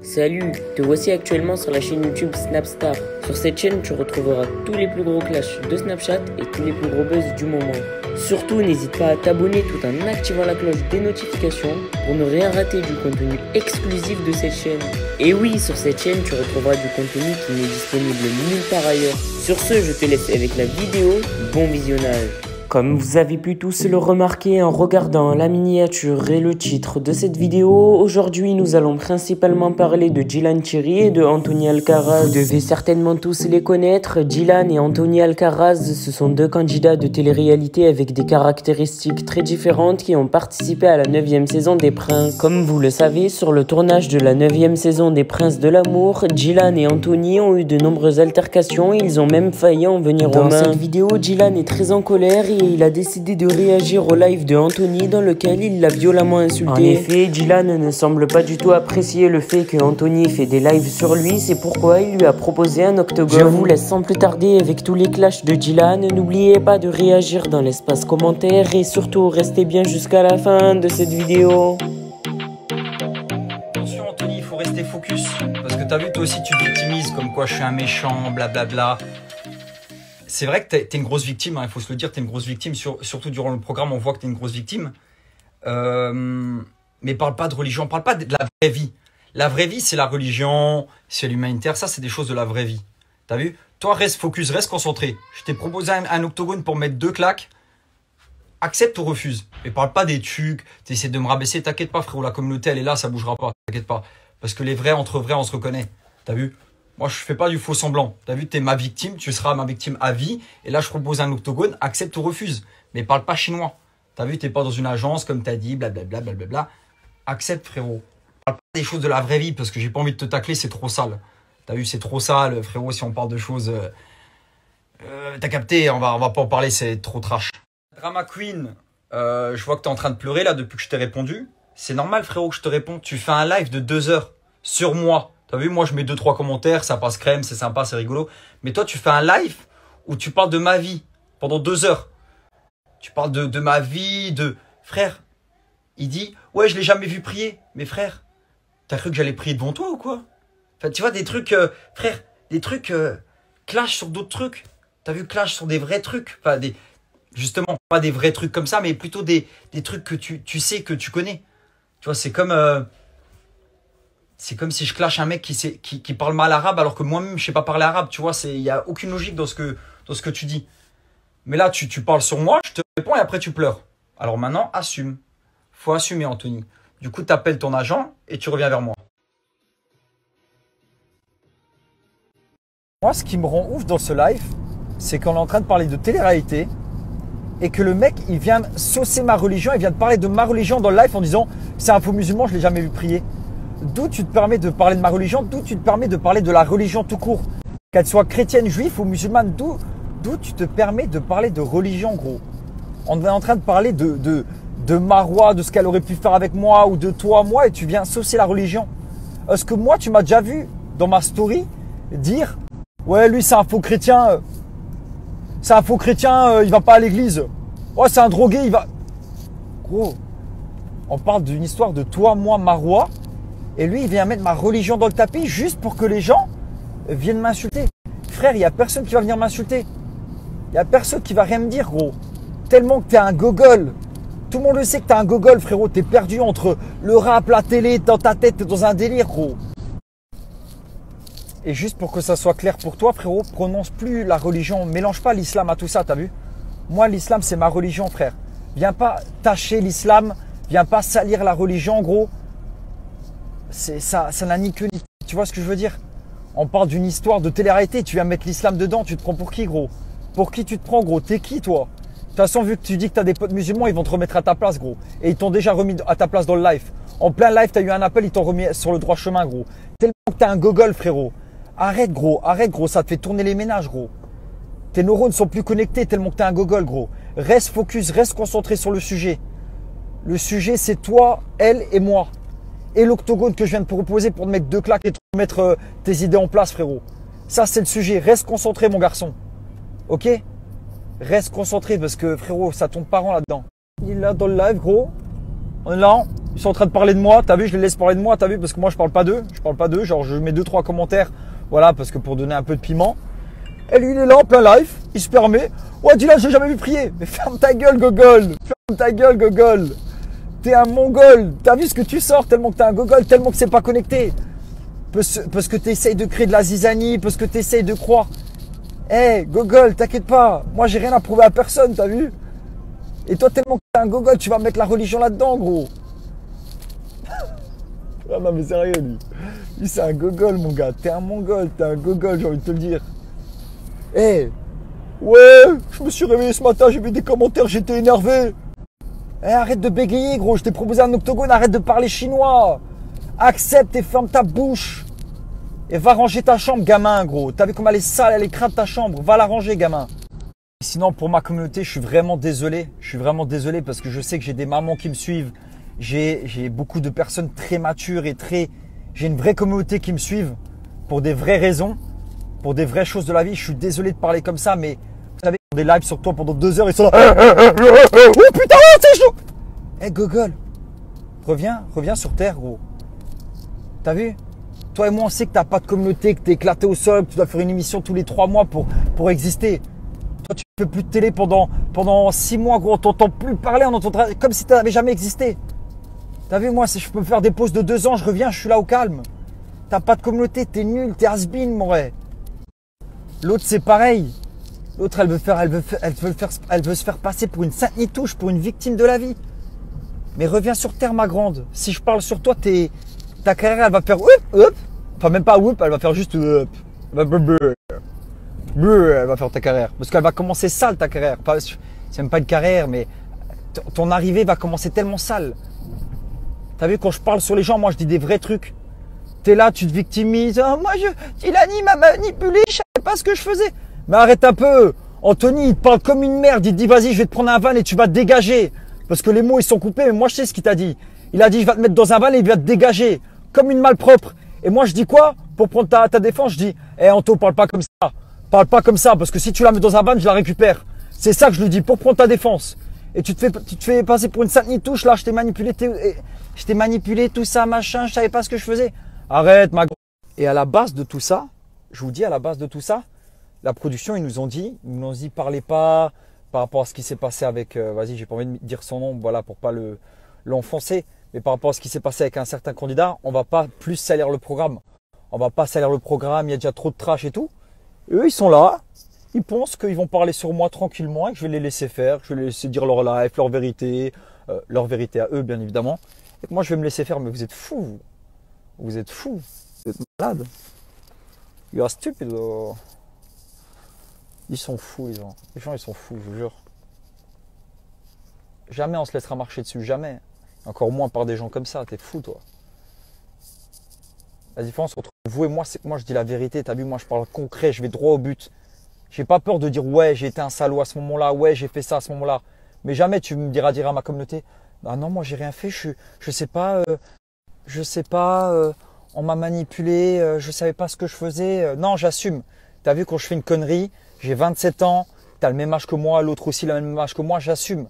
Salut, te voici actuellement sur la chaîne YouTube Snapstar. Sur cette chaîne, tu retrouveras tous les plus gros clashs de Snapchat et tous les plus gros buzz du moment. Surtout, n'hésite pas à t'abonner tout en activant la cloche des notifications pour ne rien rater du contenu exclusif de cette chaîne. Et oui, sur cette chaîne, tu retrouveras du contenu qui n'est disponible nulle part ailleurs. Sur ce, je te laisse avec la vidéo. Bon visionnage. Comme vous avez pu tous le remarquer en regardant la miniature et le titre de cette vidéo, aujourd'hui nous allons principalement parler de Dylan Thierry et de Anthony Alcaraz. Vous devez certainement tous les connaître. Dylan et Anthony Alcaraz, ce sont deux candidats de télé-réalité avec des caractéristiques très différentes qui ont participé à la 9e saison des Princes. Comme vous le savez, sur le tournage de la 9e saison des Princes de l'amour, Dylan et Anthony ont eu de nombreuses altercations et ils ont même failli en venir aux mains. Dans cette vidéo, Dylan est très en colère et il a décidé de réagir au live de Anthony dans lequel il l'a violemment insulté. En effet, Dylan ne semble pas du tout apprécier le fait que Anthony fait des lives sur lui, c'est pourquoi il lui a proposé un octogone. Je vous laisse sans plus tarder avec tous les clashs de Dylan. N'oubliez pas de réagir dans l'espace commentaire et surtout restez bien jusqu'à la fin de cette vidéo. Attention Anthony, il faut rester focus parce que t'as vu, toi aussi tu te victimises comme quoi je suis un méchant, blablabla. C'est vrai que t'es une grosse victime, hein, il faut se le dire, t'es une grosse victime, surtout durant le programme, on voit que t'es une grosse victime. Mais parle pas de religion, parle pas de la vraie vie. La vraie vie, c'est la religion, c'est l'humanitaire, ça c'est des choses de la vraie vie. T'as vu? Toi, reste focus, reste concentré. Je t'ai proposé un octogone pour mettre 2 claques. Accepte ou refuse. Mais parle pas des trucs, t'essaies de me rabaisser, t'inquiète pas frérot, la communauté elle est là, ça bougera pas, t'inquiète pas. Parce que les vrais, entre vrais, on se reconnaît. T'as vu? Moi, je fais pas du faux semblant. T'as vu, t'es ma victime, tu seras ma victime à vie. Et là, je propose un octogone, accepte ou refuse. Mais parle pas chinois. T'as vu, t'es pas dans une agence, comme t'as dit, blablabla, blablabla. Accepte, frérot. Parle pas des choses de la vraie vie, parce que j'ai pas envie de te tacler, c'est trop sale. T'as vu, c'est trop sale, frérot, si on parle de choses... t'as capté, on va pas en parler, c'est trop trash. Drama Queen, je vois que t'es en train de pleurer, là, depuis que je t'ai répondu. C'est normal, frérot, que je te réponds. Tu fais un live de 2 heures sur moi. T'as vu, moi je mets 2-3 commentaires, ça passe crème, c'est sympa, c'est rigolo. Mais toi, tu fais un live où tu parles de ma vie pendant 2 heures. Tu parles de ma vie, de... Frère, il dit, ouais, je l'ai jamais vu prier. Mais frère, t'as cru que j'allais prier devant toi ou quoi? Enfin, tu vois, des trucs, frère, des trucs clash sur d'autres trucs. T'as vu, clash sur des vrais trucs. Enfin, justement, pas des vrais trucs comme ça, mais plutôt des trucs que tu sais, que tu connais. Tu vois, c'est comme... C'est comme si je clash un mec qui parle mal arabe alors que moi-même je sais pas parler arabe, tu vois, il y a aucune logique dans ce que tu dis. Mais là tu parles sur moi, je te réponds et après tu pleures. Alors maintenant assume. Faut assumer Anthony. Du coup tu appelles ton agent et tu reviens vers moi. Moi ce qui me rend ouf dans ce live, c'est qu'on est en train de parler de télé-réalité et que le mec il vient saucer ma religion, il vient de parler de ma religion dans le live en disant c'est un faux musulman, je l'ai jamais vu prier. D'où tu te permets de parler de ma religion, d'où tu te permets de parler de la religion tout court, qu'elle soit chrétienne, juive ou musulmane, d'où tu te permets de parler de religion, gros. On est en train de parler de Marois, de ce qu'elle aurait pu faire avec moi ou de toi, moi, et tu viens saucer la religion. Est-ce que moi, tu m'as déjà vu dans ma story dire « Ouais, lui, c'est un faux chrétien, il va pas à l'église. Ouais, c'est un drogué, il va… » Gros, on parle d'une histoire de toi, moi, Marois. Et lui, il vient mettre ma religion dans le tapis juste pour que les gens viennent m'insulter. Frère, il n'y a personne qui va venir m'insulter. Il n'y a personne qui va rien me dire, gros. Tellement que tu es un gogol. Tout le monde le sait que tu es un gogol, frérot. Tu es perdu entre le rap, la télé, dans ta tête, tu es dans un délire, gros. Et juste pour que ça soit clair pour toi, frérot, prononce plus la religion. Mélange pas l'islam à tout ça, t'as vu? Moi, l'islam, c'est ma religion, frère. Viens pas tâcher l'islam. Viens pas salir la religion, gros. Ça n'a ni queue ni tête. Tu vois ce que je veux dire? On parle d'une histoire de télé-réalité. Tu viens mettre l'islam dedans. Tu te prends pour qui, gros? Pour qui tu te prends, gros? T'es qui, toi? De toute façon, vu que tu dis que tu as des potes musulmans, ils vont te remettre à ta place, gros. Et ils t'ont déjà remis à ta place dans le live. En plein live, tu as eu un appel, ils t'ont remis sur le droit chemin, gros. Tellement que tu es un gogol, frérot. Arrête, gros. Arrête, gros. Ça te fait tourner les ménages, gros. Tes neurones sont plus connectés tellement que tu es un gogol, gros. Reste focus, reste concentré sur le sujet. Le sujet, c'est toi, elle et moi. Et l'octogone que je viens de te proposer pour te mettre 2 claques et te mettre tes idées en place, frérot. Ça, c'est le sujet. Reste concentré, mon garçon. Ok? Reste concentré parce que, frérot, ça tombe pas rond là-dedans. Il est là dans le live, gros. On est là, ils sont en train de parler de moi, t'as vu, je les laisse parler de moi, t'as vu, parce que moi je parle pas d'eux, genre je mets 2-3 commentaires, voilà, parce que pour donner un peu de piment. Et lui il est là en plein live, il se permet. Ouais Dylan, j'ai jamais vu prier. Mais ferme ta gueule Gogol, ferme ta gueule Gogol. T'es un mongol, t'as vu ce que tu sors tellement que t'es un gogol, tellement que c'est pas connecté. Parce que t'essayes de créer de la zizanie, parce que t'essayes de croire. Eh Gogol, t'inquiète pas, moi j'ai rien à prouver à personne, t'as vu? Et toi tellement que t'es un gogol, tu vas mettre la religion là-dedans gros. Ah non mais sérieux lui. Lui c'est un gogol mon gars, t'es un mongol, t'es un gogol, j'ai envie de te le dire. Eh, ouais, je me suis réveillé ce matin, j'ai vu des commentaires, j'étais énervé. Eh, arrête de bégayer gros, je t'ai proposé un octogone, arrête de parler chinois. Accepte et ferme ta bouche. Et va ranger ta chambre gamin gros. T'as vu comment elle est sale, elle est crade ta chambre, va la ranger gamin. Sinon pour ma communauté, je suis vraiment désolé. Je suis vraiment désolé parce que je sais que j'ai des mamans qui me suivent. J'ai beaucoup de personnes très matures et j'ai une vraie communauté qui me suivent pour des vraies raisons, pour des vraies choses de la vie. Je suis désolé de parler comme ça, mais vous savez, des lives sur toi pendant 2 heures, ils sont là. Oh putain, c'est chaud. Eh Gogol, reviens sur terre gros. T'as vu? Toi et moi, on sait que t'as pas de communauté, que t'es éclaté au sol, que tu dois faire une émission tous les 3 mois pour exister. Toi, tu fais plus de télé pendant 6 mois, gros. On t'entend plus parler, on entendra comme si t'avais jamais existé. T'as vu, moi, si je peux me faire des pauses de 2 ans, je reviens, je suis là au calme. T'as pas de communauté, t'es nul, t'es has-been, mon vrai. L'autre, c'est pareil. L'autre, elle veut se faire passer pour une sainte nitouche, pour une victime de la vie. Mais reviens sur terre, ma grande. Si je parle sur toi, ta carrière, elle va faire whoop. Enfin, même pas whoop, elle va faire juste whoop. Elle va faire ta carrière. Parce qu'elle va commencer sale, ta carrière. C'est même pas une carrière, mais ton arrivée va commencer tellement sale. T'as vu, quand je parle sur les gens, moi, je dis des vrais trucs. T'es là, tu te victimises. Oh, moi, Tilani m'a manipulé, je savais pas ce que je faisais. Mais arrête un peu. Anthony, il te parle comme une merde. Il te dit, vas-y, je vais te prendre un van et tu vas te dégager. Parce que les mots, ils sont coupés, mais moi, je sais ce qu'il t'a dit. Il a dit, je vais te mettre dans un van et il va te dégager. Comme une malpropre. Et moi, je dis quoi? Pour prendre ta défense, je dis, Anto, parle pas comme ça. Parle pas comme ça, parce que si tu la mets dans un van, je la récupère. C'est ça que je lui dis, pour prendre ta défense. Et tu te fais passer pour une sainte nitouche, là, je t'ai manipulé, tout ça, machin, je savais pas ce que je faisais. Arrête, ma grande. Et à la base de tout ça, je vous dis, à la base de tout ça, la production, ils nous ont dit, parlez pas par rapport à ce qui s'est passé avec, vas-y, j'ai pas envie de dire son nom, voilà, pour pas l'enfoncer, mais par rapport à ce qui s'est passé avec un certain candidat, on va pas plus salir le programme. On va pas salir le programme, il y a déjà trop de trash et tout. Et eux, ils sont là, ils pensent qu'ils vont parler sur moi tranquillement et que je vais les laisser faire, je vais les laisser dire leur life, leur vérité à eux, bien évidemment. Et que moi, je vais me laisser faire, mais vous êtes fous. Vous êtes fous. Vous êtes malades. You are stupid. Ils sont fous, les gens. Les gens, ils sont fous, je vous jure. Jamais on se laissera marcher dessus, jamais. Encore moins par des gens comme ça, t'es fou, toi. La différence entre vous et moi, c'est que moi, je dis la vérité. T'as vu, moi, je parle concret, je vais droit au but. J'ai pas peur de dire, ouais, j'ai été un salaud à ce moment-là, ouais, j'ai fait ça à ce moment-là. Mais jamais tu me diras dire à ma communauté, bah non, moi, j'ai rien fait, je sais pas, on m'a manipulé, je savais pas ce que je faisais. Non, j'assume. T'as vu, quand je fais une connerie, j'ai 27 ans, t'as le même âge que moi, l'autre aussi le même âge que moi, j'assume.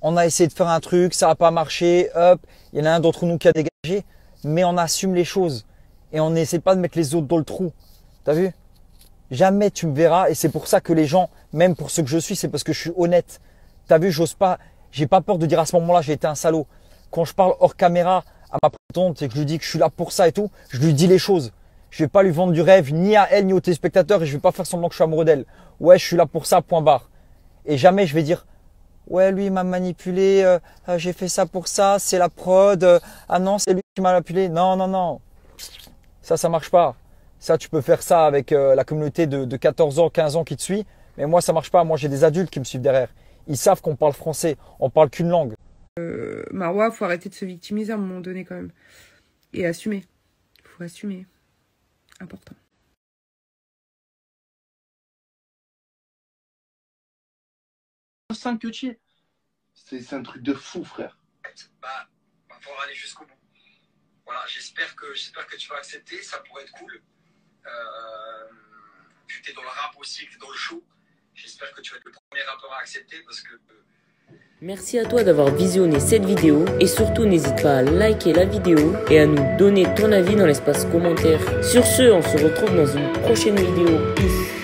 On a essayé de faire un truc, ça n'a pas marché, hop, il y en a un d'entre nous qui a dégagé, mais on assume les choses. Et on n'essaie pas de mettre les autres dans le trou. T'as vu? Jamais tu me verras, et c'est pour ça que les gens, même pour ce que je suis, c'est parce que je suis honnête. T'as vu, j'ai pas peur de dire à ce moment-là, j'ai été un salaud. Quand je parle hors caméra à ma prétendante et que je lui dis que je suis là pour ça et tout, je lui dis les choses. Je vais pas lui vendre du rêve, ni à elle, ni aux téléspectateurs, et je vais pas faire semblant que je suis amoureux d'elle. Ouais, je suis là pour ça, point barre. Et jamais je vais dire, ouais, lui, il m'a manipulé, j'ai fait ça pour ça, c'est la prod, ah non, c'est lui qui m'a manipulé. Non, non, non. Ça marche pas. Ça, tu peux faire ça avec la communauté de 14 ans, 15 ans qui te suit. Mais moi, ça marche pas. Moi, j'ai des adultes qui me suivent derrière. Ils savent qu'on parle français. On parle qu'une langue. Marwa, faut arrêter de se victimiser à un moment donné quand même. Et assumer. Faut assumer. Important. C'est un truc de fou, frère. Bah, va falloir aller jusqu'au bout. Voilà, j'espère que tu vas accepter, ça pourrait être cool. Vu que t'es dans le rap aussi, que t'es dans le show, j'espère que tu vas être le premier rappeur à accepter parce que Merci à toi d'avoir visionné cette vidéo et surtout n'hésite pas à liker la vidéo et à nous donner ton avis dans l'espace commentaire. Sur ce, on se retrouve dans une prochaine vidéo. Peace.